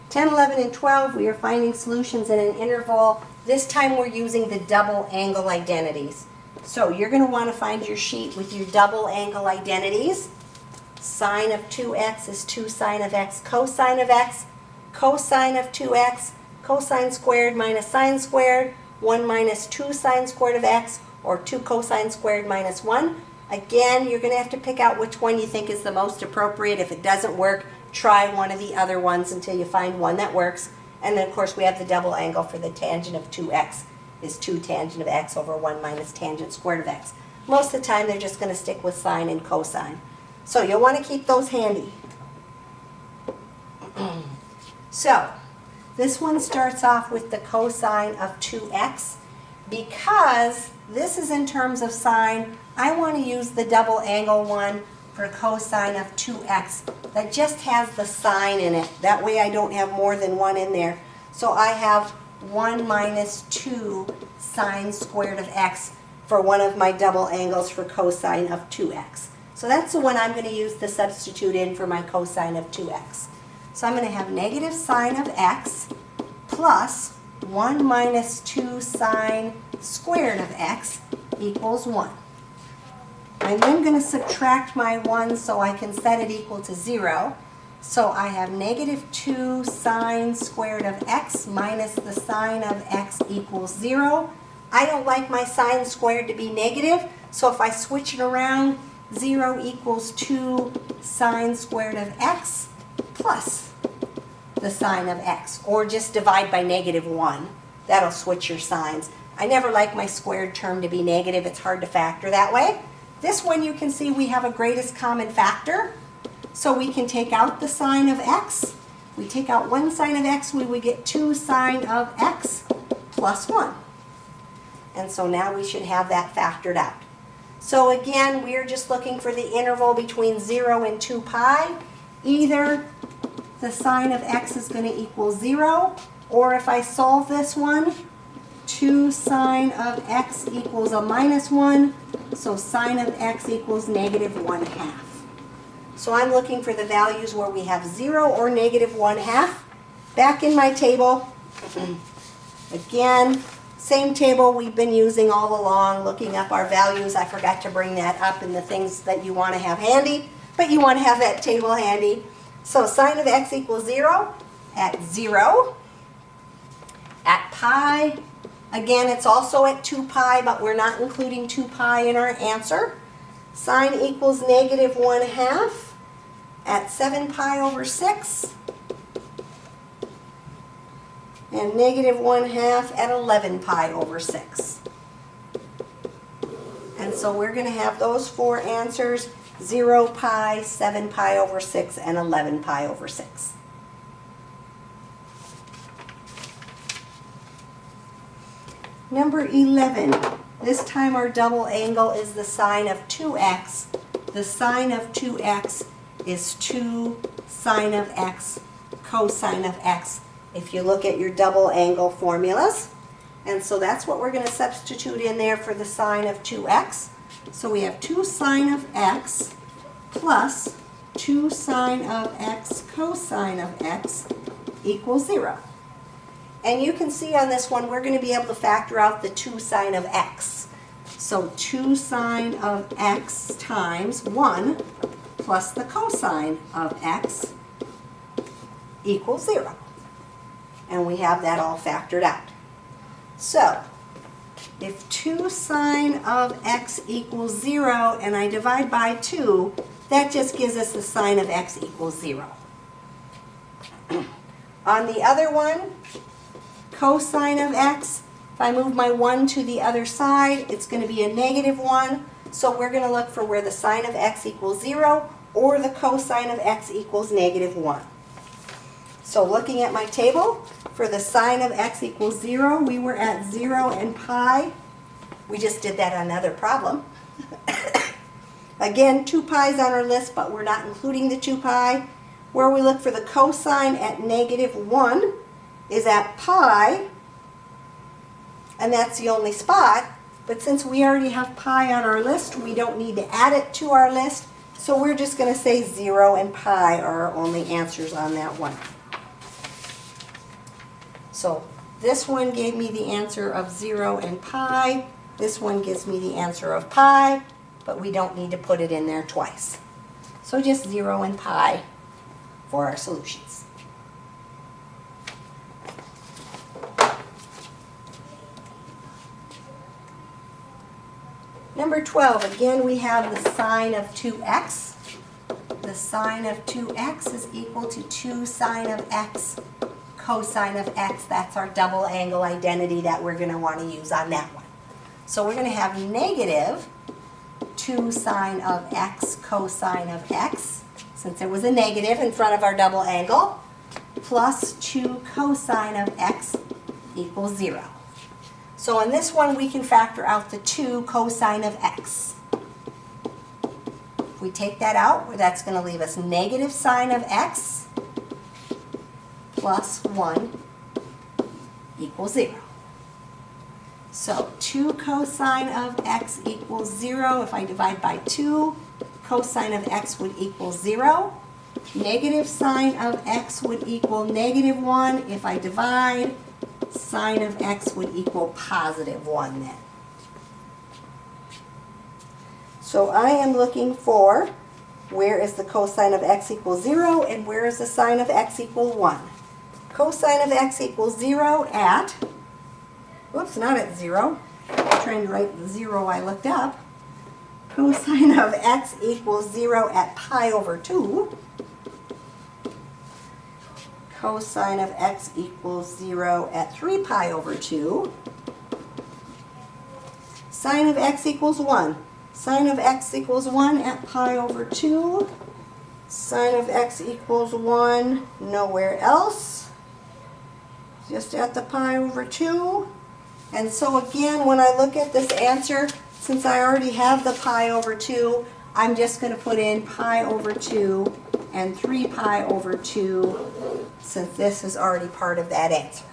10, 11, and 12, we are finding solutions in an interval. This time we're using the double angle identities. So you're going to want to find your sheet with your double angle identities. Sine of 2x is 2 sine of x cosine of x. Cosine of 2x, cosine squared minus sine squared, 1 minus 2 sine squared of x, or 2 cosine squared minus 1. Again, you're going to have to pick out which one you think is the most appropriate. If it doesn't work, try one of the other ones until you find one that works. And then, of course, we have the double angle for the tangent of 2x is 2 tangent of x over 1 minus tangent squared of x. Most of the time, they're just going to stick with sine and cosine. So you'll want to keep those handy. So this one starts off with the cosine of 2x. Because this is in terms of sine, I want to use the double angle one for cosine of 2x. That just has the sine in it. That way I don't have more than one in there. So I have 1 minus 2 sine squared of x for one of my double angles for cosine of 2x. So that's the one I'm going to use to substitute in for my cosine of 2x. So I'm going to have negative sine of x plus 1 minus 2 sine squared of x equals 1. I'm then going to subtract my 1 so I can set it equal to 0. So I have negative 2 sine squared of x minus the sine of x equals 0. I don't like my sine squared to be negative, so if I switch it around, 0 equals 2 sine squared of x plus the sine of x, or just divide by negative 1. That'll switch your signs. I never like my squared term to be negative. It's hard to factor that way. This one you can see we have a greatest common factor. So we can take out the sine of x. We take out 1 sine of x, we would get 2 sine of x plus 1. And so now we should have that factored out. So again, we're just looking for the interval between 0 and 2 pi. Either the sine of x is going to equal 0, or if I solve this one, 2 sine of x equals a minus 1, so sine of x equals negative 1/2. So I'm looking for the values where we have 0 or negative 1/2. Back in my table, again, same table we've been using all along, looking up our values. I forgot to bring that up in the things that you want to have handy, but you want to have that table handy. So sine of x equals 0 at 0. At pi, again, it's also at 2 pi, but we're not including 2 pi in our answer. Sine equals negative 1/2 at 7 pi over 6. And negative 1/2 at 11 pi over 6. And so we're going to have those 4 answers: 0 pi, 7 pi over 6, and 11 pi over 6. Number 11. This time our double angle is the sine of 2x. The sine of 2x is 2 sine of x cosine of x, if you look at your double angle formulas. And so that's what we're going to substitute in there for the sine of 2x. So we have 2 sine of x plus 2 sine of x cosine of x equals 0. And you can see on this one, we're going to be able to factor out the 2 sine of x. So 2 sine of x times 1 plus the cosine of x equals 0. And we have that all factored out. So if 2 sine of x equals 0 and I divide by 2, that just gives us the sine of x equals 0. On the other one, cosine of x, if I move my 1 to the other side, it's going to be a negative 1. So we're going to look for where the sine of x equals 0 or the cosine of x equals negative 1. So looking at my table, for the sine of x equals 0, we were at 0 and pi. We just did that on another problem. Again, 2 pi's on our list, but we're not including the 2 pi. Where we look for the cosine at negative 1 is at pi, and that's the only spot. But since we already have pi on our list, we don't need to add it to our list. So we're just going to say 0 and pi are our only answers on that one. So this one gave me the answer of 0 and pi. This one gives me the answer of pi, but we don't need to put it in there twice. So just 0 and pi for our solutions. Number 12, again we have the sine of 2x. The sine of 2x is equal to 2 sine of x cosine of x. That's our double angle identity that we're going to want to use on that one. So we're going to have negative 2 sine of x cosine of x, since there was a negative in front of our double angle, plus 2 cosine of x equals 0. So in this one we can factor out the 2 cosine of x. If we take that out, that's going to leave us negative sine of x plus 1 equals 0. So 2 cosine of x equals 0. If I divide by 2, cosine of x would equal 0. Negative sine of x would equal negative 1. If I divide, sine of x would equal positive 1 then. So I am looking for where is the cosine of x equals 0 and where is the sine of x equal 1. Cosine of x equals 0 at, whoops, not at 0. I'm trying to write the 0 I looked up. Cosine of x equals 0 at pi over 2. Cosine of x equals 0 at 3 pi over 2. Sine of x equals 1. Sine of x equals 1 at pi over 2. Sine of x equals 1 nowhere else. Just at the pi over 2. And so again, when I look at this answer, since I already have the pi over 2, I'm just going to put in pi over 2 and 3 pi over 2, since this is already part of that answer.